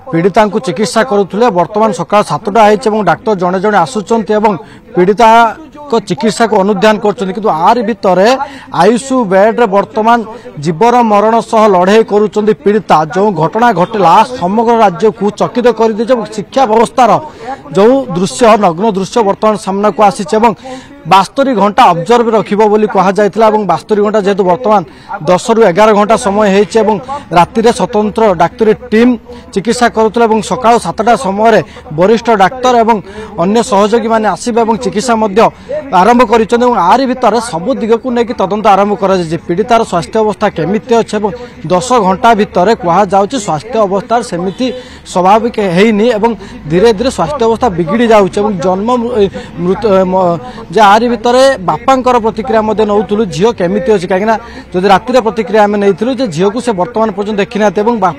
पीड़िता को चिकित्सा करुले बर्तमान सकाल 7टा है डाक्तर जड़े जड़े आसुच्च पीड़िता को चिकित्सा को अनुधान कर आर भितर आईसीयू बेड्रे बर्तमान जीवन मरण सह लड़े करुँच पीड़िता जो घटना घटला समग्र राज्य को चकित कर शिक्षा व्यवस्थार जो दृश्य नग्न दृश्य बर्तमान सामना को आसी 72 घंटा ऑब्जर्व रखिबो बोली कहा जायतिला 72 घंटा जेतु वर्तमान 10 रु 11 घंटा समय हेचे राति रे स्वतंत्र डाक्तरी टीम चिकित्सा करुतले सकाळ 7टा समय वरिष्ठ डाक्तर एवं अन्य सहयोगी माने आसीबे चिकित्सा मध्य आरंभ करिछन आरि भितर सब दिग को नेकी तदंत आरंभ करा जे पीड़ितार स्वास्थ्य अवस्था केमिति अछि 10 घंटा भितर कहा जाउछि स्वास्थ्य अवस्था सेमिति स्वाभाविक हेइनी धीरे धीरे स्वास्थ्य अवस्था बिगिड़ी जाउछि जन्म मृत्यु आरि भितर बापांकर प्रतिक्रिया नौलु झील केमिति अच्छी कहीं जब रातिर प्रतिक्रिया आम नहीं झील को से बर्तमान पर्यटन देखी ना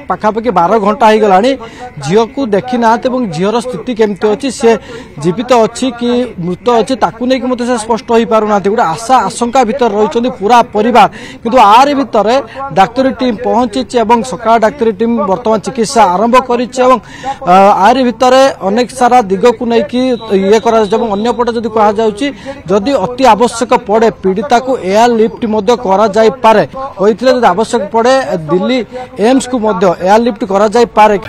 पाखापाखि 12 घंटा हो गला झील को देखी ना झीर स्थिति केमती अच्छी सी जीवित अच्छी कि मृत अच्छी ताकू नहीं मत स्पष्ट हो पारना गोटे आशा आशंका भितर रही पूरा परिवार किंतु आरि भितर डाक्तरी टीम पहुंची सकाळ डाक्तरी टीम बर्तमान चिकित्सा आरंभ कर आरि भितर अनेक सारा दिग को लेकिन ये करपटे जब कह जदि अति आवश्यक पड़े पीड़िता को एयर लिफ्ट करा जाई पारे आवश्यक पड़े दिल्ली एम्स को एयर लिफ्ट करा जाई पारे।